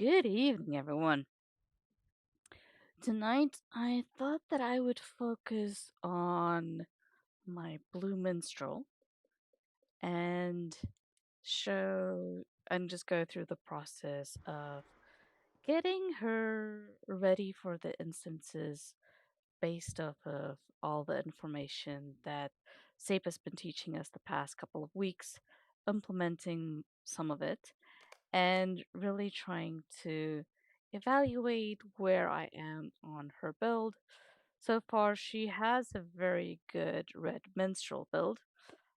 Good evening, everyone. Tonight, I thought that I would focus on my Blue Minstrel and show and just go through the process of getting her ready for the instances based off of all the information that SAPE has been teaching us the past couple of weeks, implementing some of it, and really trying to evaluate where I am on her build. So far, she has a very good red minstrel build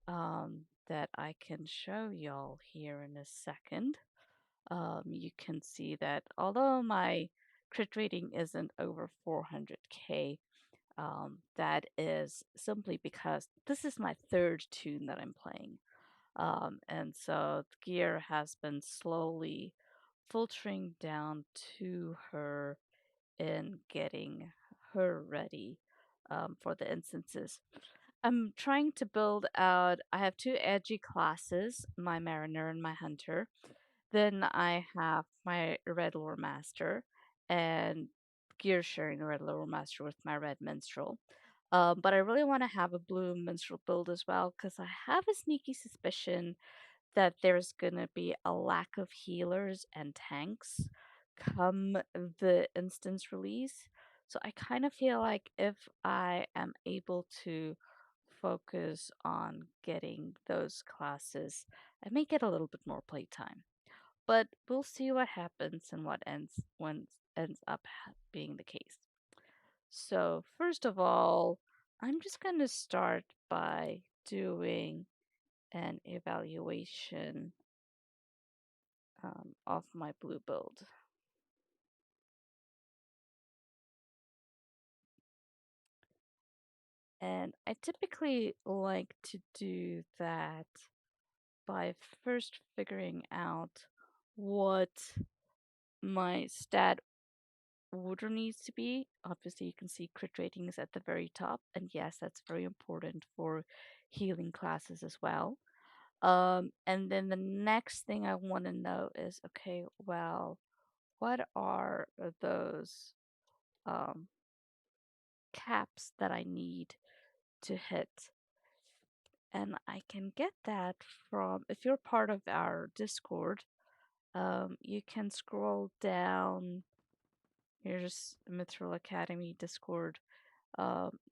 that I can show y'all here in a second. You can see that although my crit rating isn't over 400k, that is simply because this is my third tune that I'm playing. And so the gear has been slowly filtering down to her in getting her ready for the instances. I'm trying to build out, I have two edgy classes, my Mariner and my Hunter. Then I have my Red Lore Master and gear sharing the Red Lore Master with my Red Minstrel. But I really want to have a Blue Minstrel build as well because I have a sneaky suspicion that there's gonna be a lack of healers and tanks come the instance release. So I kind of feel like if I am able to focus on getting those classes, I may get a little bit more playtime. But we'll see what happens and what ends up being the case. So first of all, I'm just gonna start by doing an evaluation of my blue build. And I typically like to do that by first figuring out what my stat order needs to be. Obviously, you can see crit ratings at the very top, and yes, that's very important for healing classes as well. And then the next thing I want to know is okay, well, what are those um, caps that I need to hit? And I can get that from, if you're part of our Discord, you can scroll down. Here's Mithril Academy Discord.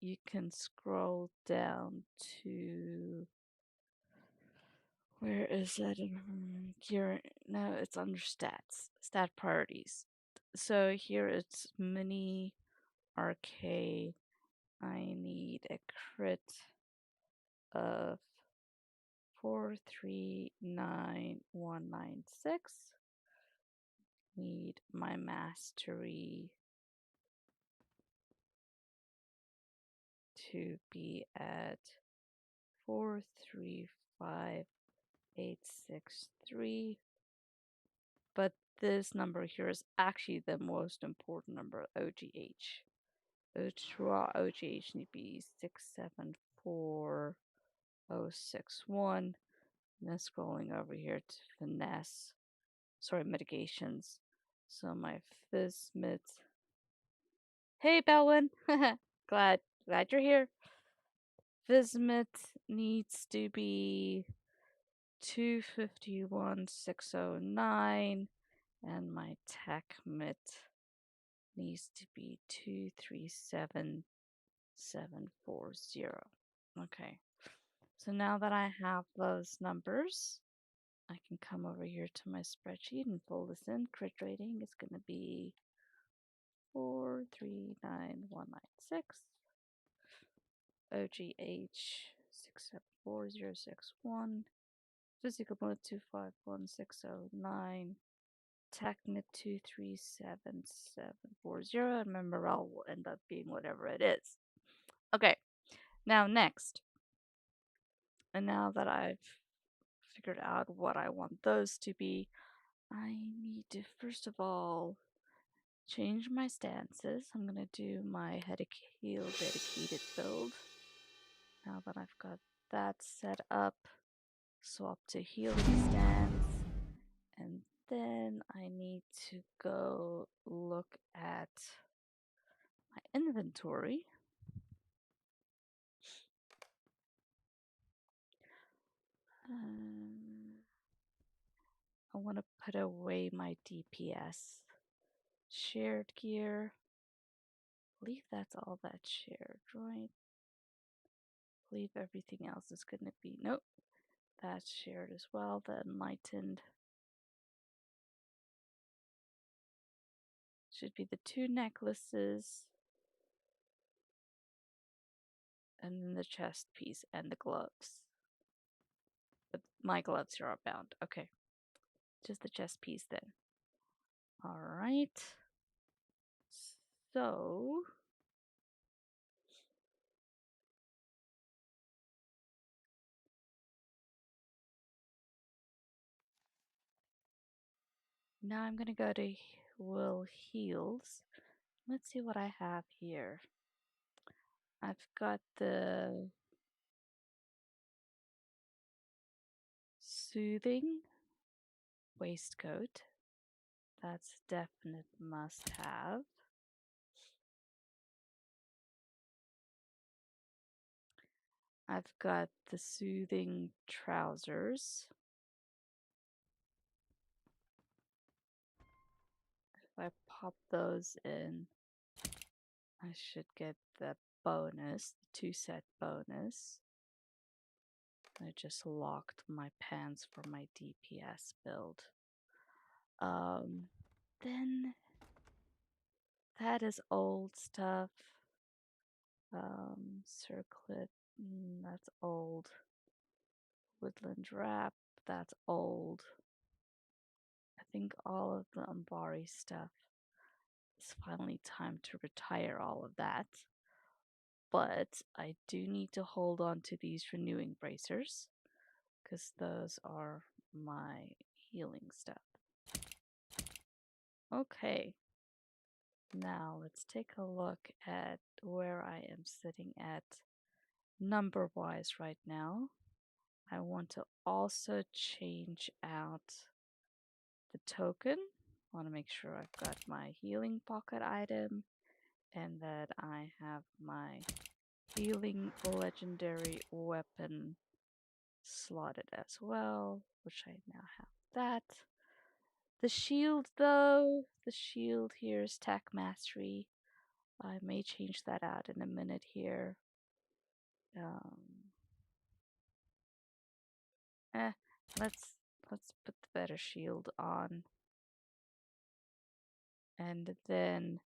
You can scroll down to, where is that? Here, no, it's under stats, stat priorities. So here it's mini RK. I need a crit of 439196. Need my mastery to be at 435863. But this number here is actually the most important number, OGH. OGH need to be 674061. And then scrolling over here to finesse, mitigations. So my Fizmit. Hey, Belwin. glad you're here. Fizmit needs to be 251609, and my tech mit needs to be 237740. Okay. So now that I have those numbers, I can come over here to my spreadsheet and pull this in. Crit rating is going to be 439196. OGH 674061. Physical mode 251609. Technit 237740. And my morale will end up being whatever it is. Okay, now next. And now that I've figured out what I want those to be, I need to first of all change my stances. I'm going to do my heal dedicated build. Now that I've got that set up, swap to healing stance, and then I need to go look at my inventory. I want to put away my DPS. Shared gear. I believe that's all that's shared, right? I believe everything else is going to be. Nope. That's shared as well. The enlightened. Should be the 2 necklaces. And then the chest piece and the gloves. But my gloves here are bound. Okay. Just the chest piece then. Alright. So. Now I'm gonna go to Will Heals. Let's see what I have here. I've got the Soothing waistcoat. That's a definite must have. I've got the Soothing trousers. If I pop those in, I should get the bonus, the 2-set bonus. I just locked my pants for my DPS build. Then that is old stuff. Circlet, that's old. Woodland wrap, that's old. I think all of the Ambari stuff, it's finally time to retire all of that. But I do need to hold on to these renewing bracers because those are my healing stuff. Okay, now let's take a look at where I am sitting at number wise right now. I want to also change out the token. I want to make sure I've got my healing pocket item and that I have my healing legendary weapon slotted as well, which I now have that. The shield though, the shield here is Tac Mastery. I may change that out in a minute here. Eh, let's put the better shield on. And then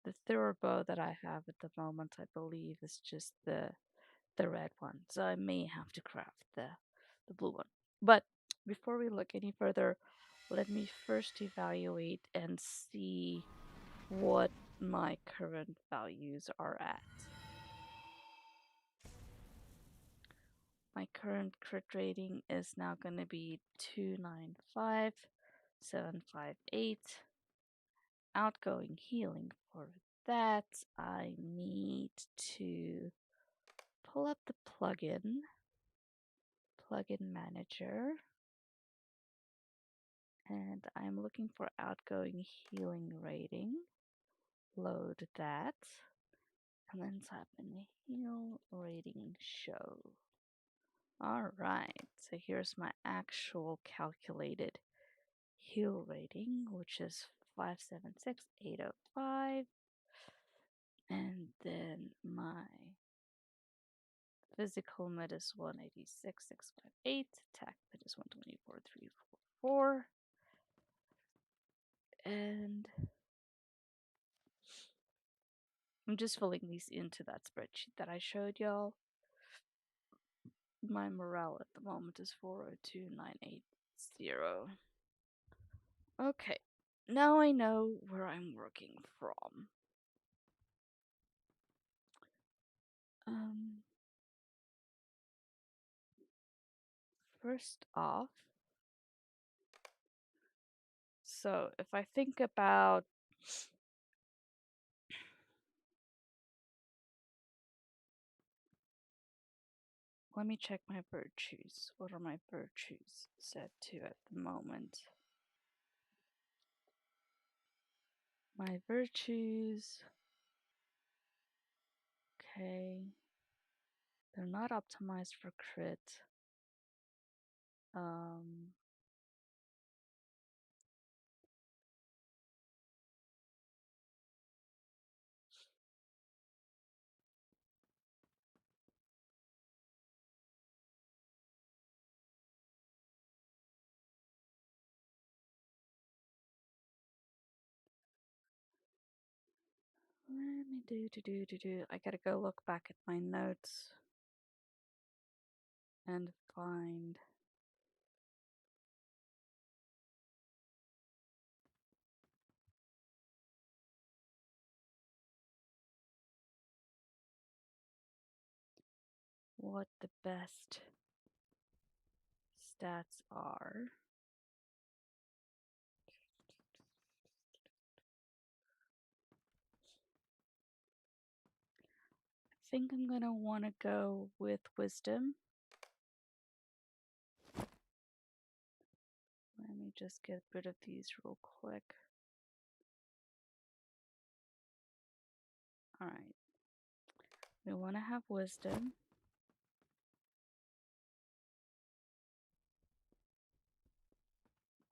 the third bow that I have at the moment, I believe, is just the red one. So I may have to craft the blue one. But before we look any further, let me first evaluate and see what my current values are at. My current crit rating is now going to be 295, 758. Outgoing healing for that, I need to pull up the plugin manager, and I'm looking for outgoing healing rating. Load that, and then type in heal rating show. Alright, so here's my actual calculated heal rating, which is 576805. And then my physical med is 186,658. Attack med is 124,344. And I'm just filling these into that spreadsheet that I showed y'all. My morale at the moment is 402,980. Okay, now I know where I'm working from. First off, so if I think about let me check my virtues. What are my virtues set to at the moment? My virtues. Okay. They're not optimized for crit. Um, Let me do. I gotta go look back at my notes and find. What the best stats are. I think I'm gonna want to go with wisdom. Let me just get rid of these real quick. All right. We want to have wisdom.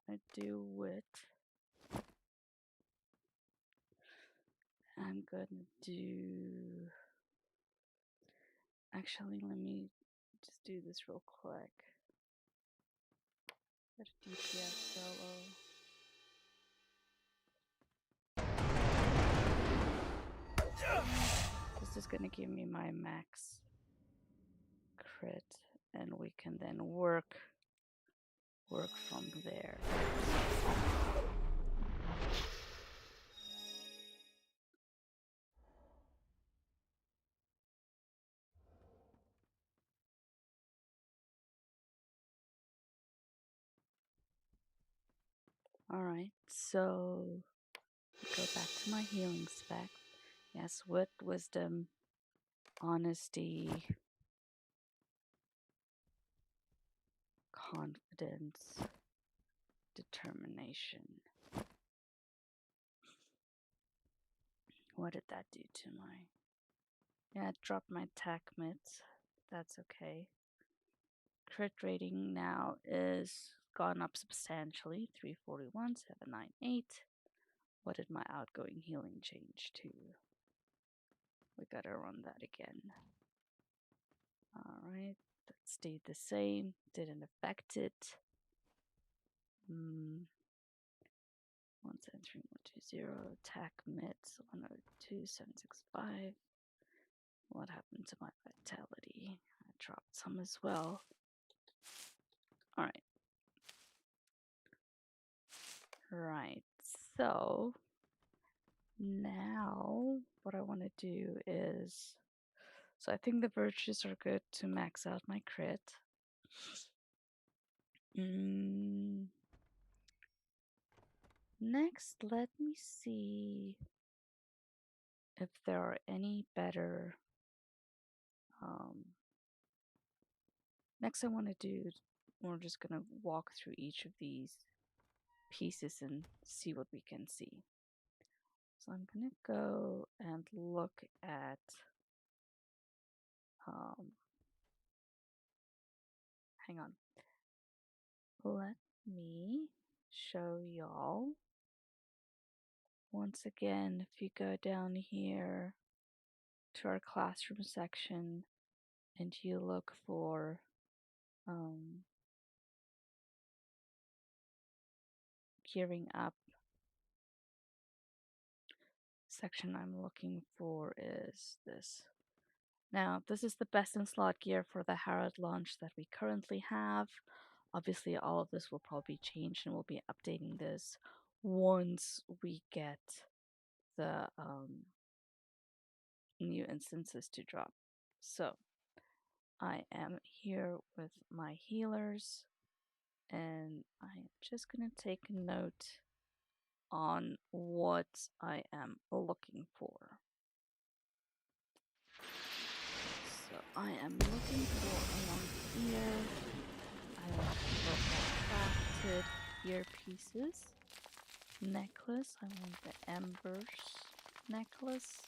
I do wit. I'm gonna do. Actually, let me just do this real quick. Got a DPS solo. This is gonna give me my max crit, and we can then work from there. Alright, so go back to my healing spec. Yes, wit, wisdom, honesty, confidence, determination. What did that do to my... Yeah, it dropped my attack mitts. That's okay. Crit rating now is gone up substantially. 341, 798. What did my outgoing healing change to? We gotta run that again. Alright, that stayed the same. Didn't affect it. 173, 120, attack mitts, 102, 765. What happened to my vitality? I dropped some as well. Alright. Right. So now what I want to do is, so I think the virtues are good to max out my crit. Next, let me see if there are any better. Next I want to do, we're just going to walk through each of these pieces and see what we can see. So I'm going to go and look at hang on. Let me show y'all. Once again, if you go down here to our classroom section and you look for gearing up, section I'm looking for is this. Now, this is the best in slot gear for the Harad launch that we currently have. Obviously, all of this will probably change and we'll be updating this once we get the new instances to drop. So I am here with my healers and I'm just going to take note on what I am looking for. So I am looking for along here. I am looking for crafted earpieces. necklace. I want the embers necklace.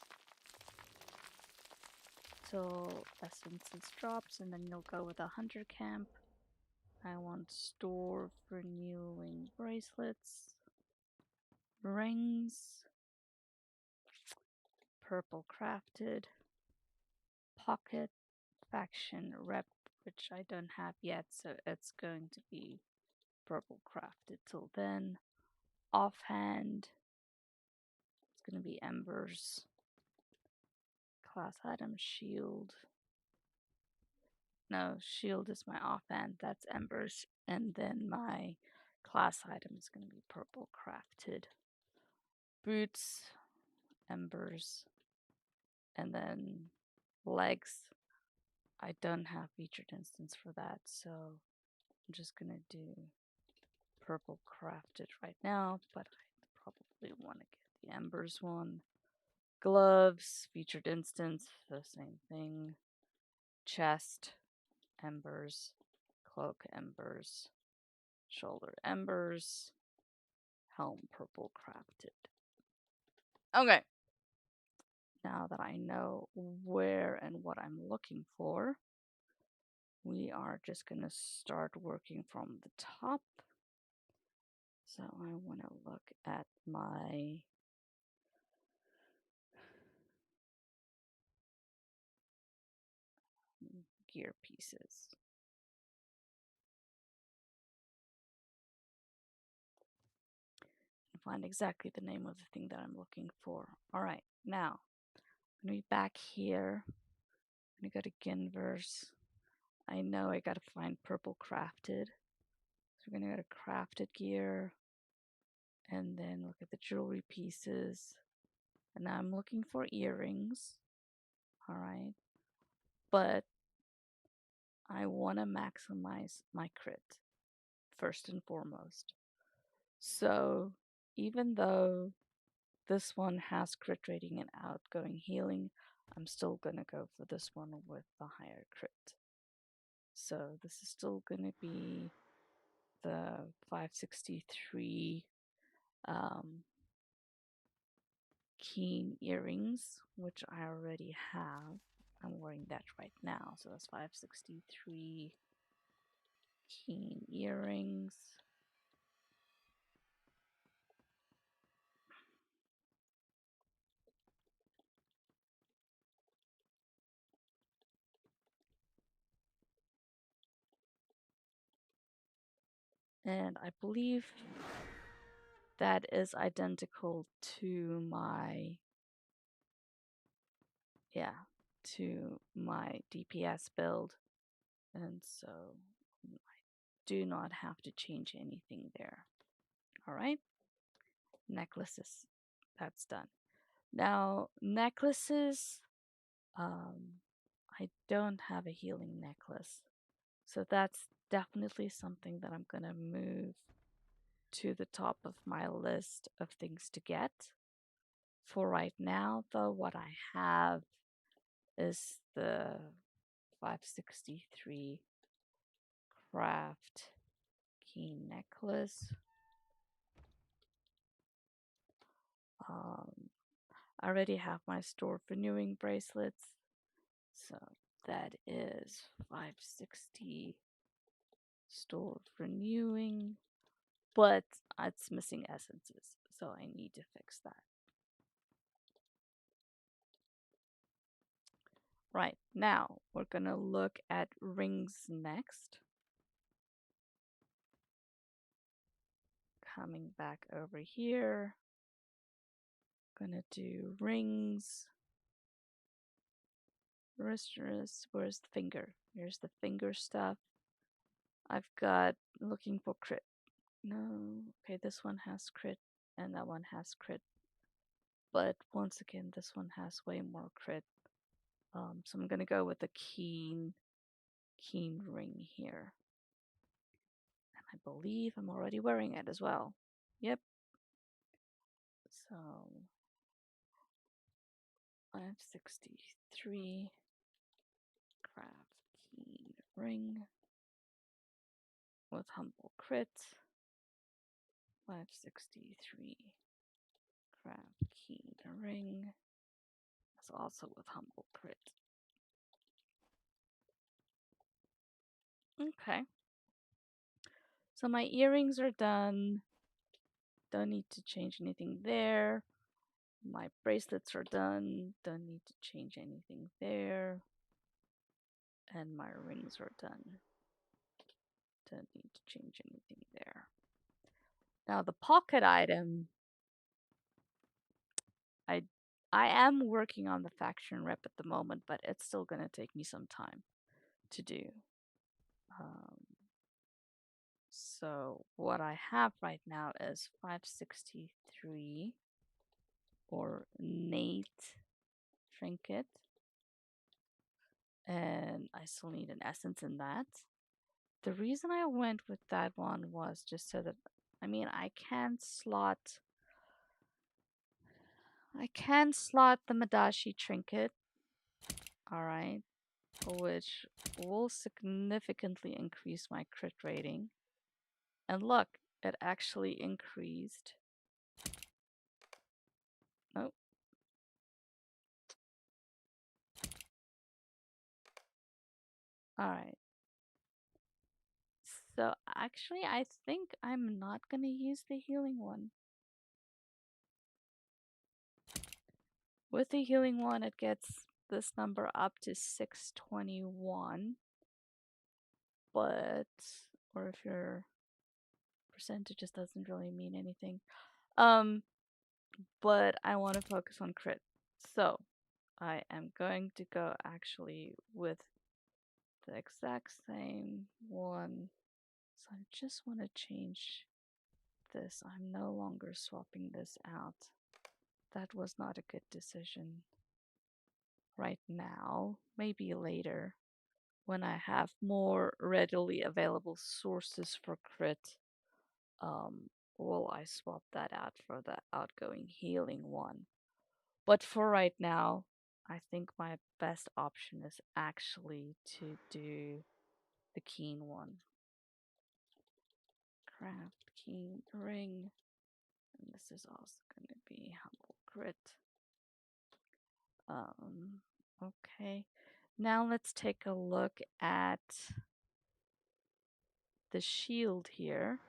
Till essences drops, and then you'll go with a hunter camp. I want store renewing bracelets, rings, purple crafted, pocket, faction rep, which I don't have yet, so it's going to be purple crafted till then. Offhand, it's going to be embers. Class item shield. No, shield is my offhand, that's embers. And then my class item is going to be purple crafted. Boots, embers, and then legs. I don't have featured instance for that, so I'm just going to do purple crafted right now, but I probably want to get the embers one. Gloves, featured instance, the same thing. Chest, embers. Cloak, embers. Shoulder, embers. Helm, purple crafted. Okay. Now that I know where and what I'm looking for, we are just going to start working from the top. So I want to look at my gear pieces. And find exactly the name of the thing that I'm looking for. All right, now I'm going to be back here. I'm going to go to Ginverse. I know I got to find purple crafted. So we're going to go to crafted gear and then look at the jewelry pieces. And now I'm looking for earrings. All right. But I want to maximize my crit first and foremost. So even though this one has crit rating and outgoing healing, I'm still going to go for this one with the higher crit. So this is still going to be the 563 keen earrings, which I already have. I'm wearing that right now, so that's 563 keen earrings. And I believe that is identical to my, to my DPS build. And so I do not have to change anything there. All right. Necklaces. That's done. Now, necklaces, I don't have a healing necklace. So that's definitely something that I'm going to move to the top of my list of things to get. For right now, though, what I have is the 563 craft key necklace. I already have my store renewing bracelets. So that is 560 store renewing, but it's missing essences, so I need to fix that. Right, now we're gonna look at rings next. Coming back over here, gonna do rings. Wrist, where's the finger? Here's the finger stuff. I've got looking for crit. No, okay, this one has crit and that one has crit. But once again, this one has way more crit. So I'm gonna go with the keen ring here. And I believe I'm already wearing it as well. Yep. So 563 craft keen ring with humble crit. 563. Craft key ring. That's also with humble crit. Okay. So my earrings are done. Don't need to change anything there. My bracelets are done. Don't need to change anything there. And my rings are done. Don't need to change anything there. Now the pocket item, I am working on the faction rep at the moment, but it's still gonna take me some time to do. So what I have right now is 563 ornate trinket, and I still need an essence in that. The reason I went with that one was just so that, I mean, I can slot the Madashi trinket, alright, which will significantly increase my crit rating. And look, it actually increased. Nope. Alright. So actually, I think I'm not going to use the healing one. With the healing one, it gets this number up to 621. But, or if your percentages doesn't really mean anything. But I want to focus on crit. So I am going to go actually with the exact same one. So I just want to change this. I'm no longer swapping this out. That was not a good decision right now. Maybe later when I have more readily available sources for crit. Will I swap that out for the outgoing healing one? But for right now, I think my best option is actually to do the keen one. Craft keen ring. And this is also going to be humble crit. Okay. Now let's take a look at the shield here.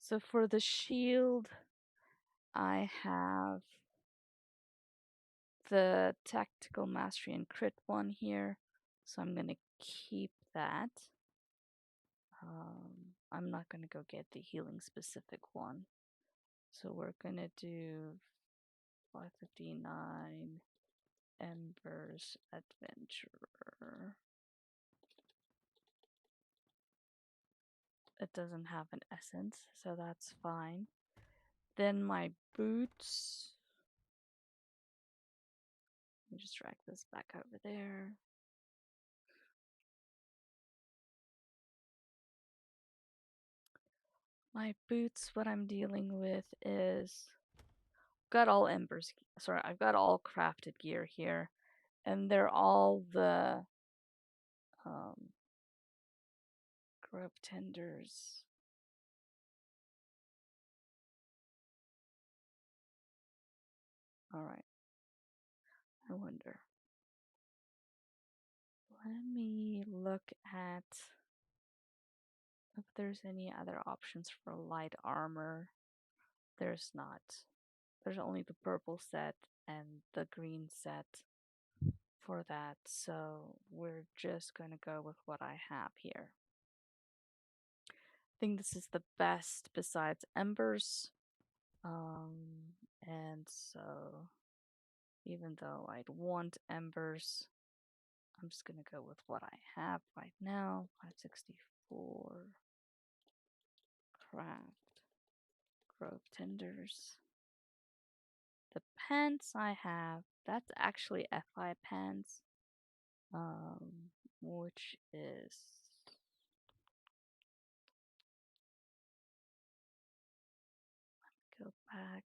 So for the shield, I have the tactical mastery and crit one here. So I'm going to keep that. I'm not going to go get the healing specific one. So we're going to do 559 Embers Adventurer. It doesn't have an essence, so that's fine. Then my boots. Let me just drag this back over there. My boots, what I'm dealing with is got all embers. Sorry, I've got all crafted gear here, and they're all the grub tenders. All right. I wonder. Let me look at if there's any other options for light armor. There's not. There's only the purple set and the green set for that, so we're just going to go with what I have here. I think this is the best besides embers. And so even though I'd want embers, I'm just going to go with what I have right now. 564 craft grove tenders. The pants I have, that's actually FI pants, which is go back.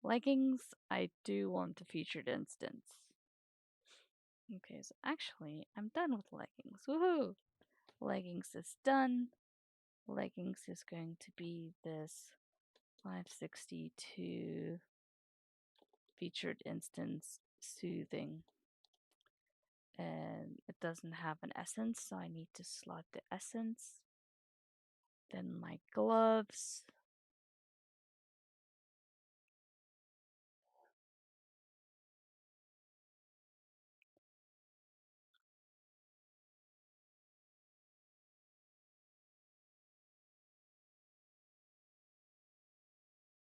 Leggings, I do want the featured instance. Okay, so actually, I'm done with leggings. Woohoo! Leggings is done. Leggings is going to be this 562 featured instance soothing. And it doesn't have an essence, so I need to slot the essence. Then my gloves.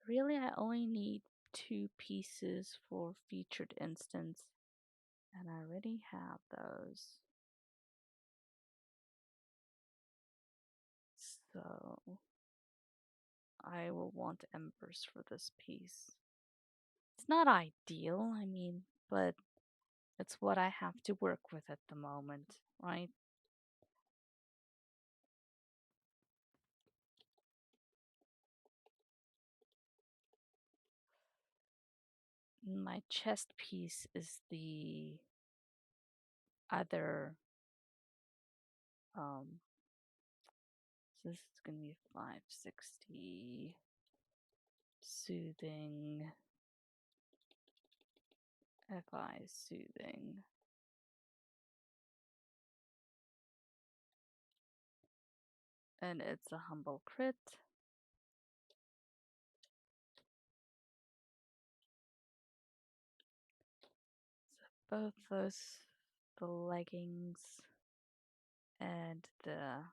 Really, I only need 2 pieces for featured instance, and I already have those. So I will want embers for this piece. It's not ideal, I mean, but it's what I have to work with at the moment, right? My chest piece is the other so this is gonna be 560 soothing, FI soothing. And it's a humble crit. So both those, the leggings and the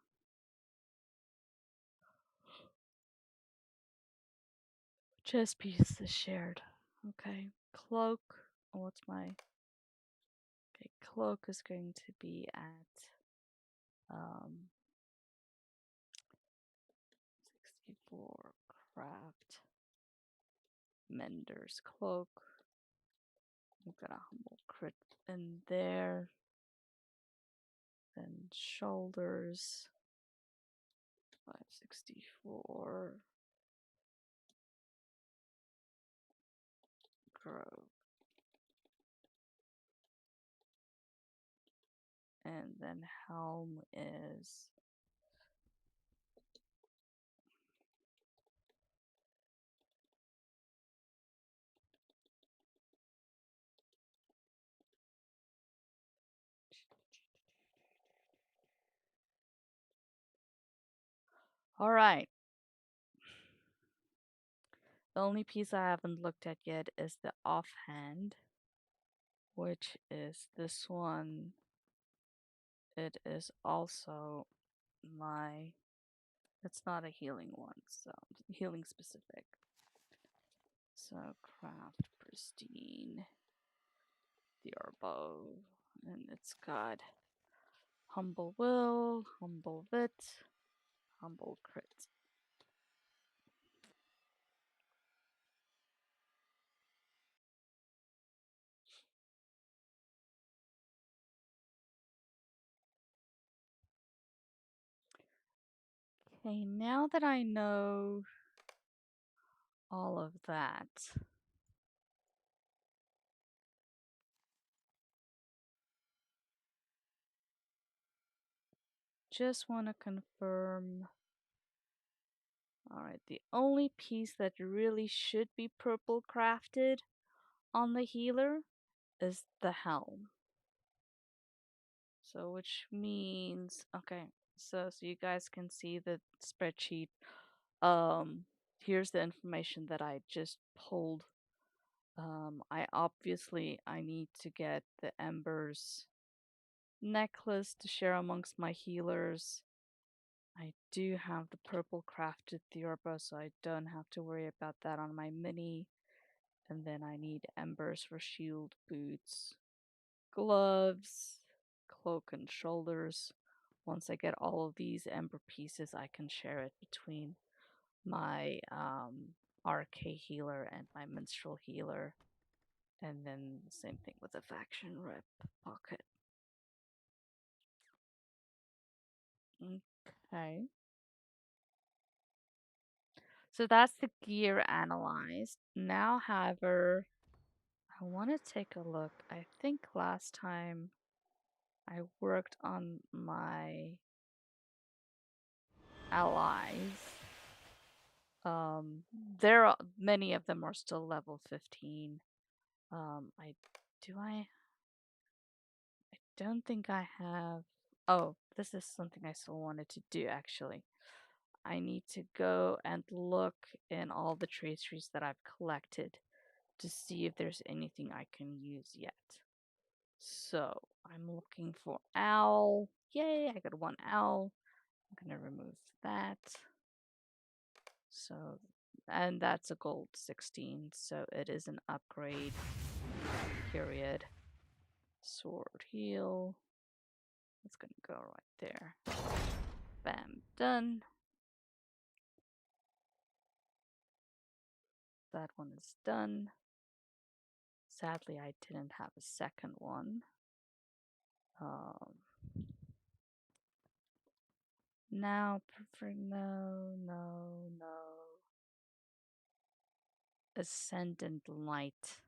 chest piece is shared. Okay, cloak. What's my okay? Cloak is going to be at 64 craft mender's cloak. We've got a humble crit in there. Then shoulders 564 grove. And then helm is all right. The only piece I haven't looked at yet is the offhand, which is this one. It is also my, it's not a healing one, so healing specific. So craft pristine, the arbow, and it's got humble will, humble wit, humble crit. Okay, now that I know all of that, just want to confirm. All right, the only piece that really should be purple crafted on the healer is the helm. So, which means, okay, so you guys can see the spreadsheet. Here's the information that I just pulled. I need to get the embers necklace to share amongst my healers. I do have the purple crafted Theorba, so I don't have to worry about that on my mini. And then I need embers for shield, boots, gloves, cloak, and shoulders. Once I get all of these ember pieces, I can share it between my RK healer and my minstrel healer. And then the same thing with the faction rep pocket. Okay. So that's the gear analyzed. Now, however, I want to take a look. I think last time I worked on my allies. Um, many of them are still level 15. I do I don't think I have. Oh, this is something I still wanted to do actually. I need to go and look in all the traceries that I've collected to see if there's anything I can use yet. So I'm looking for owl. Yay, I got one owl. I'm gonna remove that. So, and that's a gold 16, so it is an upgrade. Period. Sword heal. It's gonna go right there. Bam, done. That one is done. Sadly, I didn't have a second one. Um, now, prefer no. Ascendant light.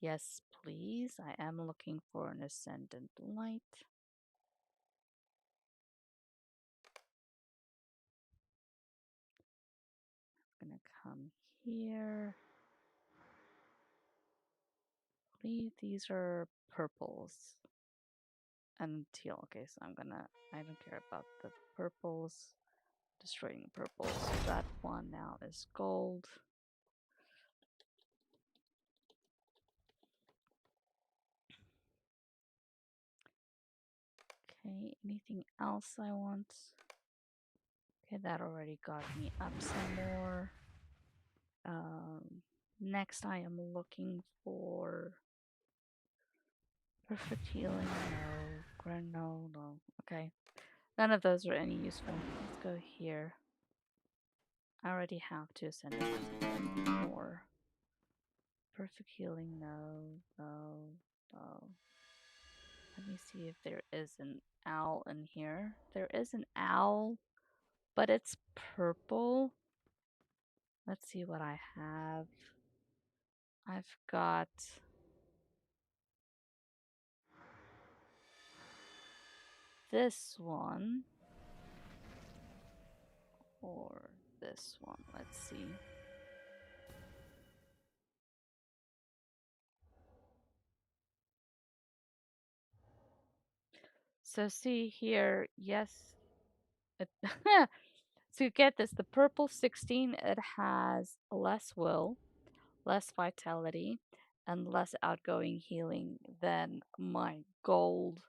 Yes, please. I am looking for an ascendant light. I'm gonna come here. I believe these are purples and teal. Okay, so I don't care about the purples. Destroying the purples. So that one now is gold. Okay, anything else I want? Okay, that already got me up some more. Next I am looking for perfect healing. No. Okay, none of those are any useful. Let's go here. I already have two ascendants. More. Perfect healing. No. Let me see if there is an owl in here. There is an owl, but it's purple. Let's see what I have. I've got this one or this one. Let's see. So see here, yes. So you get this, the purple 16, it has less will, less vitality, and less outgoing healing than my gold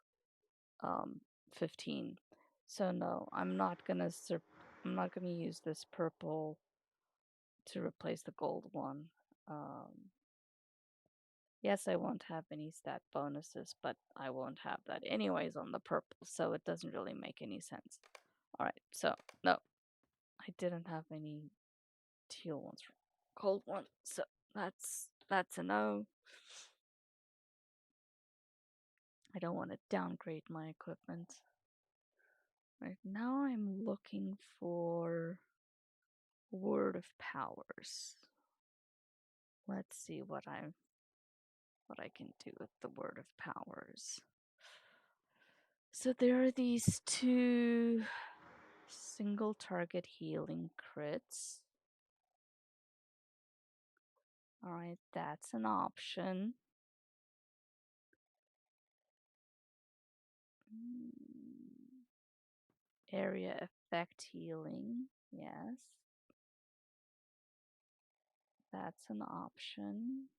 15. So no, I'm not gonna use this purple to replace the gold one. Yes, I won't have any stat bonuses, but I won't have that anyways on the purple, so it doesn't really make any sense. Alright, so no, I didn't have any teal ones, gold one, so that's a no. I don't want to downgrade my equipment. Right now I'm looking for word of powers. Let's see what I can do with the word of powers. So there are these two single target healing crits. Alright, that's an option. Area effect healing, yes. That's an option.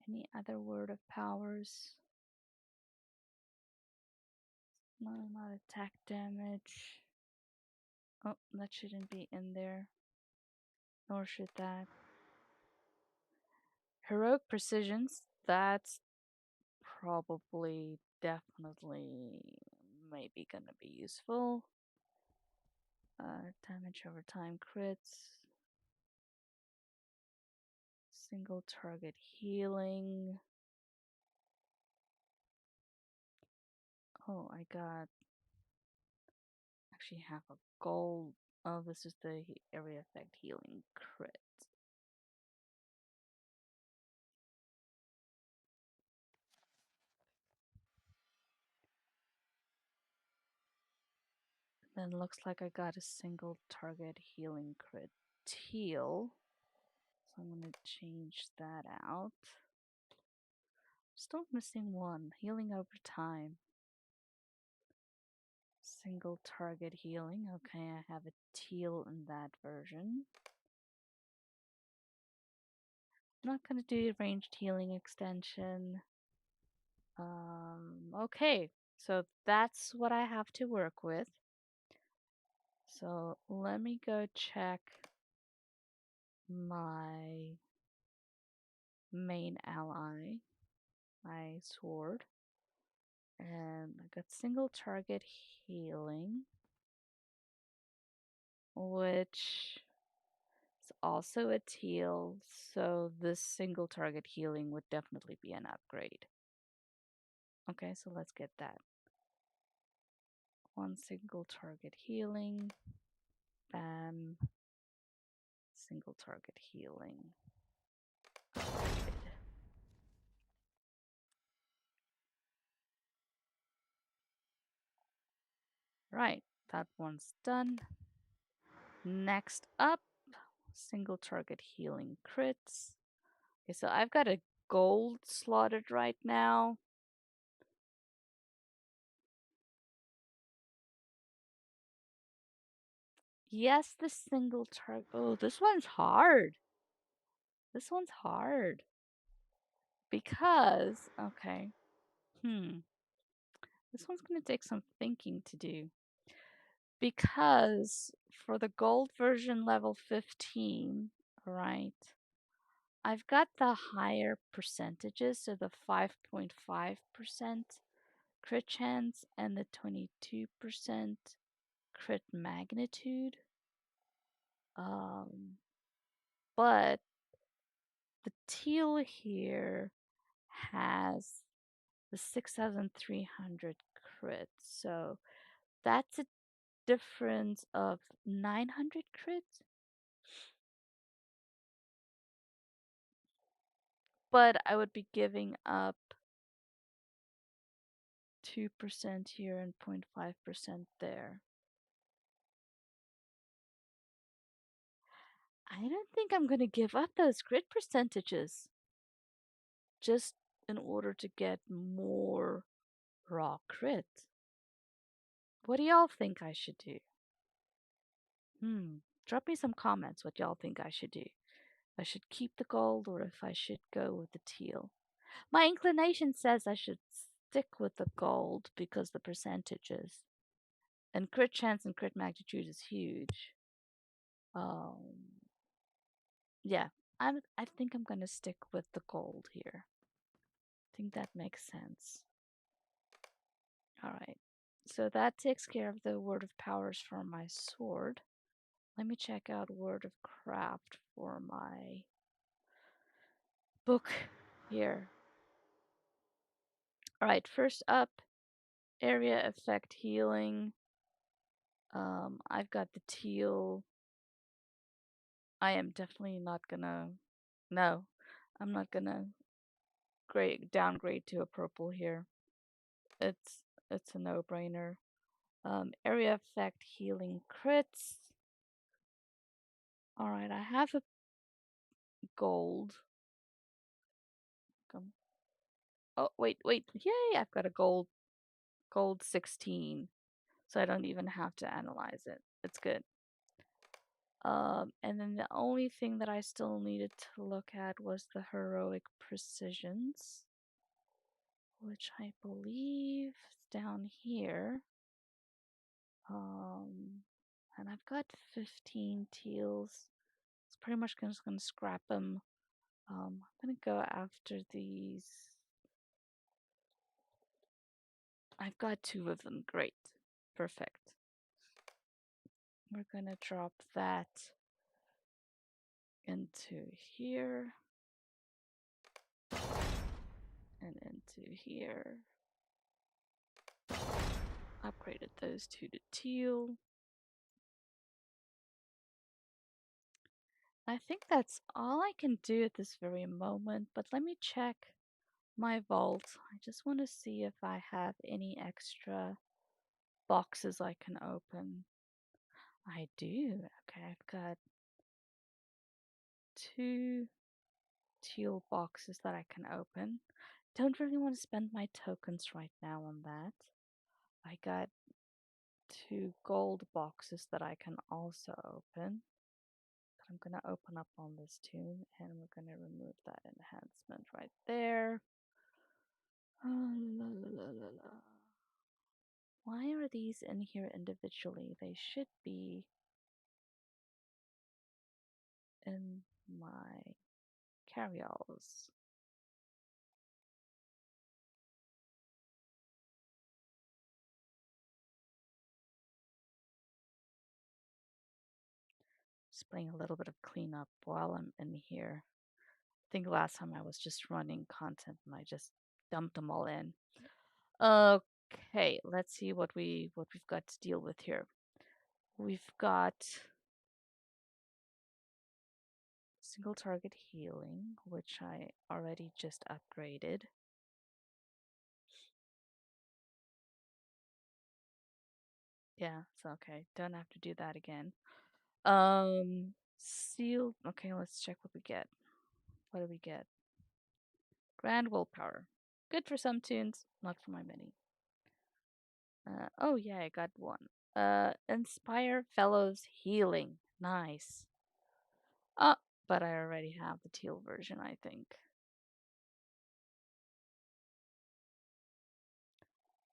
Any other word of powers? No, not attack damage. Oh, that shouldn't be in there. Nor should that. Heroic precisions, that's probably definitely maybe gonna be useful. Damage over time crits. Single target healing. Oh, I got actually half a gold. Oh, this is the area effect healing crit. Then looks like I got a single target healing crit teal. So I'm gonna change that out. Still missing one. Healing over time. Single target healing. Okay, I have a teal in that version. I'm not gonna do ranged healing extension. Okay, so that's what I have to work with. So let me go check my main ally, my sword. And I got single target healing, which is also a teal. So this single target healing would definitely be an upgrade. Okay, so let's get that. One single target healing. Bam. Single target healing. Upgraded. Right, that one's done. Next up, single target healing crits. Okay, so I've got a gold slotted right now. Yes, the single target. Oh, this one's hard. This one's hard. Because, okay. This one's going to take some thinking to do. Because for the gold version level 15, right, I've got the higher percentages, so the 5.5% crit chance and the 22% crit magnitude. But the teal here has the 6,300 crit, so that's a difference of 900 crit. But I would be giving up 2% here and 0.5% there. I don't think I'm going to give up those crit percentages just in order to get more raw crit. What do y'all think I should do? Drop me some comments what y'all think I should do. If I should keep the gold or if I should go with the teal. My inclination says I should stick with the gold because the percentages. And crit chance and crit magnitude is huge. Yeah, I think I'm gonna stick with the gold here. I think that makes sense. Alright, so that takes care of the word of powers for my sword. Let me check out word of craft for my book here. Alright, first up, area effect healing. I've got the teal. I am definitely not gonna. No, I'm not gonna downgrade to a purple here. It's a no-brainer. Area effect healing crits. All right, I have a gold. Oh wait, yay! I've got a gold 16, so I don't even have to analyze it. It's good. And then the only thing that I still needed to look at was the heroic precisions, which I believe is down here. And I've got 15 teals. It's pretty much just gonna scrap them. I'm gonna go after these. I've got 2 of them. Great. Perfect. We're gonna drop that into here. And into here. Upgraded those two to teal. I think that's all I can do at this very moment, but let me check my vault. I just want to see if I have any extra boxes I can open. I do. Okay, I've got 2 teal boxes that I can open. Don't really want to spend my tokens right now on that. I got 2 gold boxes that I can also open. But I'm going to open up on this tune and we're going to remove that enhancement right there. Why are these in here individually? They should be in my carryalls. Just playing a little bit of cleanup while I'm in here. I think last time I was just running content and I just dumped them all in. Okay, let's see what we've got to deal with here. We've got single target healing, which I already just upgraded. Yeah, so okay, don't have to do that again. Sealed. Okay, let's check what we get. What do we get? Grand willpower. Good for some tunes, not for my many. Oh yeah, I got one. Inspire Fellows Healing. Nice. Oh, but I already have the teal version, I think.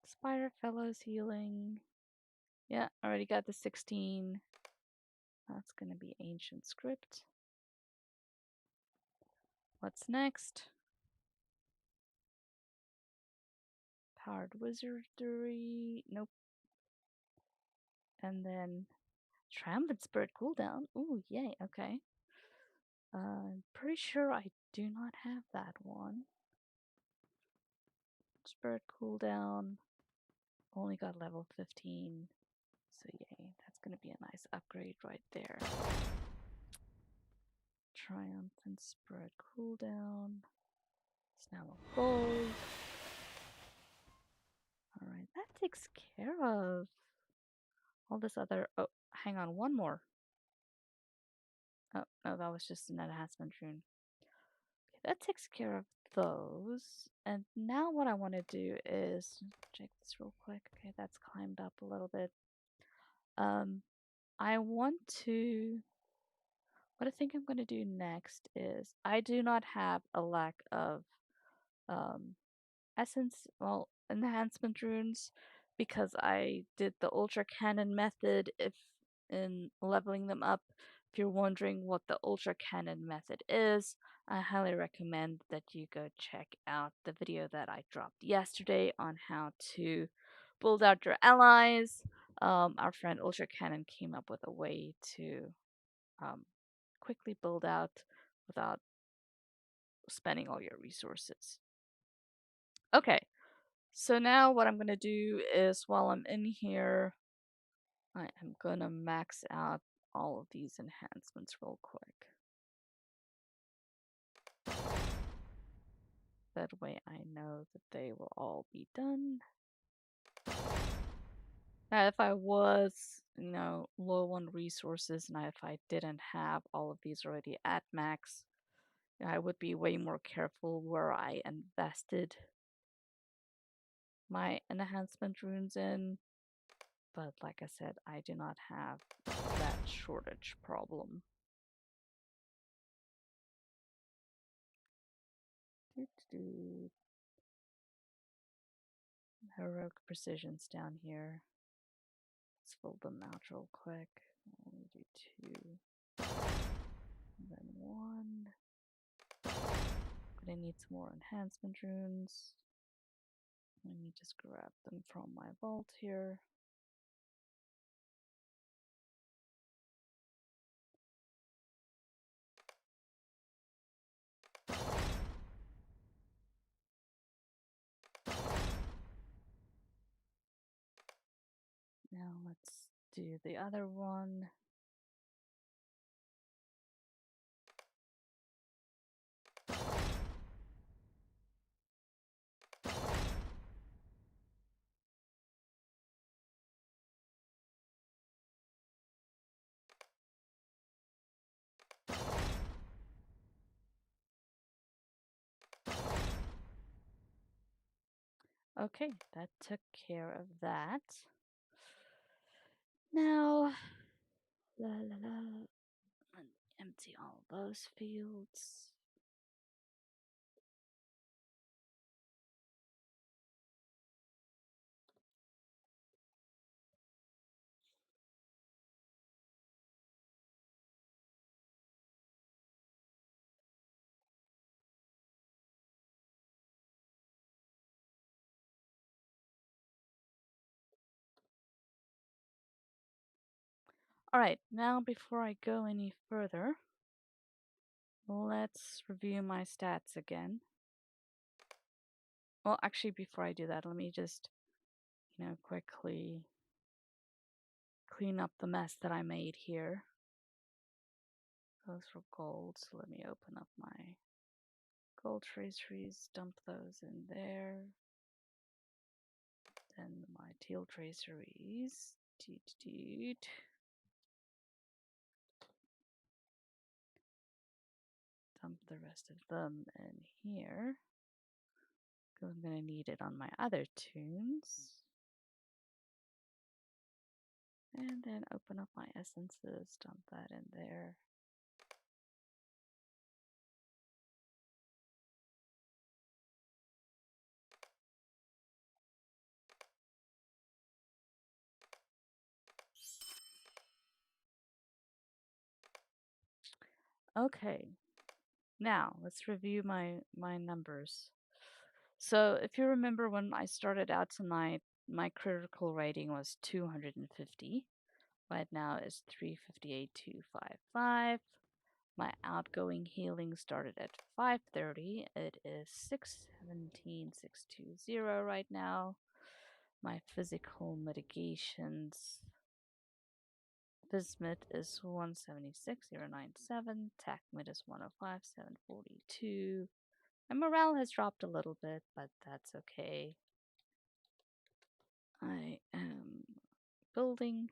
Inspire Fellows Healing. Yeah, already got the 16. That's gonna be Ancient Script. What's next? Powered Wizardry. Nope. And then Triumphant Spirit cooldown. Ooh, yay, okay. I'm pretty sure I do not have that one. Spirit cooldown. Only got level 15. So yay, that's gonna be a nice upgrade right there. Triumphant Spirit cooldown. It's now a gold. Alright, that takes care of all this other. Oh, hang on, one more. Oh, no, that was just an enhancement rune. Okay, that takes care of those. And now what I want to do is check this real quick. Okay, that's climbed up a little bit. I want to. What I think I'm going to do next is I do not have a lack of um, enhancement runes because I did the ultra cannon method. If in leveling them up, if you're wondering what the ultra cannon method is, I highly recommend that you go check out the video that I dropped yesterday on how to build out your allies. Our friend Ultra Cannon came up with a way to um, quickly build out without spending all your resources. Okay, so now what I'm going to do is while I'm in here, I am going to max out all of these enhancements real quick. That way I know that they will all be done. Now, if I was, low on resources and if I didn't have all of these already at max, I would be way more careful where I invested my enhancement runes in. But like I said, I do not have that shortage problem. Heroic precision's down here. Let's fill them out real quick. Let me do 2. And then 1. Gonna need some more enhancement runes. Let me just grab them from my vault here. Now let's do the other one. Okay, that took care of that. Now, la la la, and empty all those fields. All right, now before I go any further, let's review my stats again. Well, actually, before I do that, let me just, quickly clean up the mess that I made here. Those were gold, so let me open up my gold traceries, dump those in there. Then my teal traceries. Dump the rest of them in here. Because I'm going to need it on my other tunes. And then open up my essences, dump that in there. Okay, now let's review my numbers. So if you remember when I started out tonight, my critical rating was 250. Right now is 358,255. My outgoing healing started at 530. It is 617,620 right now. My physical mitigations Vismit is 176,097. TACMIT is 105,742. And morale has dropped a little bit, but that's okay. I am building.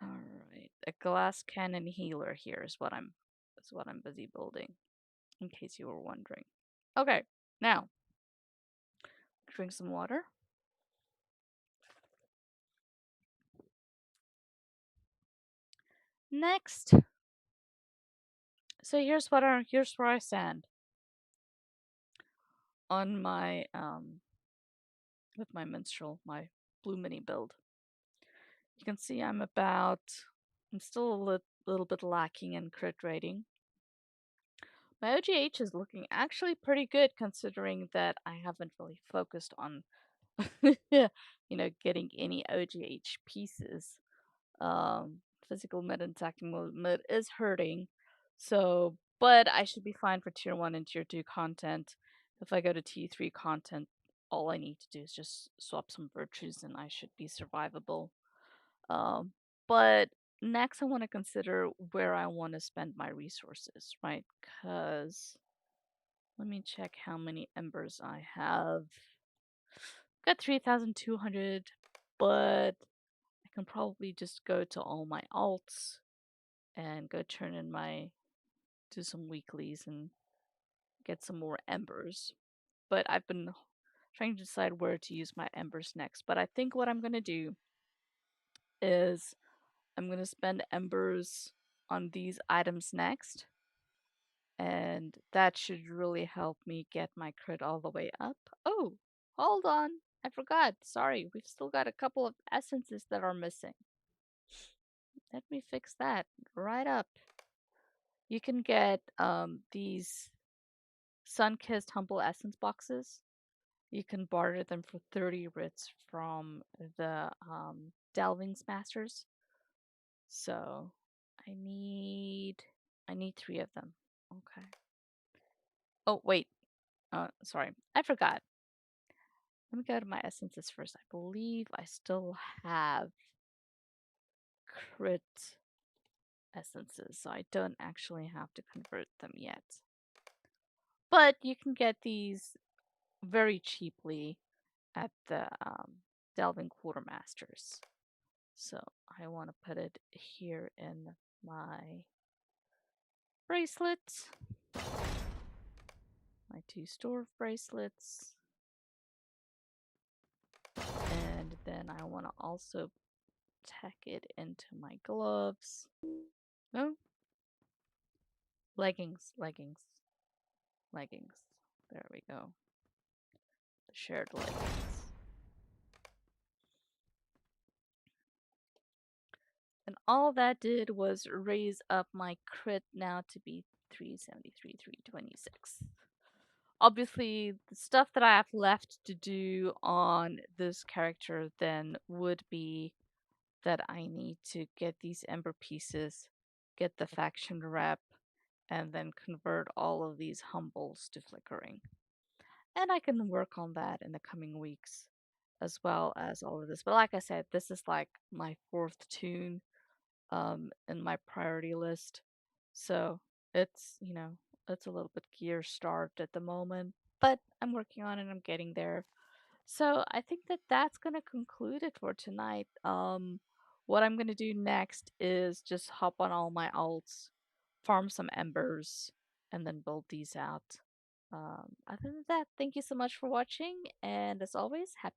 All right, a glass cannon healer here is what I'm busy building, in case you were wondering. Okay, now drink some water. Next, so here's where I stand on my with my minstrel, my blue mini build. You can see I'm still a little bit lacking in crit rating. My OGH is looking actually pretty good considering that I haven't really focused on, getting any OGH pieces. Physical mid and tactical mid is hurting. So, but I should be fine for tier 1 and tier 2 content. If I go to tier 3 content, all I need to do is just swap some virtues and I should be survivable. But next I want to consider where I want to spend my resources, right? Because let me check how many embers I have. Got 3,200, but I can probably just go to all my alts and go do some weeklies and get some more embers. But I've been trying to decide where to use my embers next. But I think what I'm going to do is I'm going to spend embers on these items next. And that should really help me get my crit all the way up. Oh, hold on. I forgot. Sorry, we've still got a couple of essences that are missing. Let me fix that right up. You can get these sun-kissed humble essence boxes. You can barter them for 30 writs from the Delving's Masters. So I need 3 of them. Okay. Oh wait. Sorry, I forgot. Let me go to my essences first. I believe I still have crit essences, so I don't actually have to convert them yet. But you can get these very cheaply at the Delving Quartermasters. So I want to put it here in my bracelet. My 2 store bracelets. And then I want to also tack it into my gloves. No? Leggings, leggings, leggings. There we go. The shared leggings. And all that did was raise up my crit now to be 373, 326. Obviously, the stuff that I have left to do on this character then would be that I need to get these ember pieces, get the faction rep, and then convert all of these humbles to flickering. And I can work on that in the coming weeks as well as all of this. But like I said, this is like my 4th tune in my priority list. So it's, it's a little bit gear starved at the moment, but I'm working on it. I'm getting there. So I think that that's going to conclude it for tonight. What I'm going to do next is just hop on all my alts, farm some embers, and then build these out. Other than that, thank you so much for watching, and as always, happy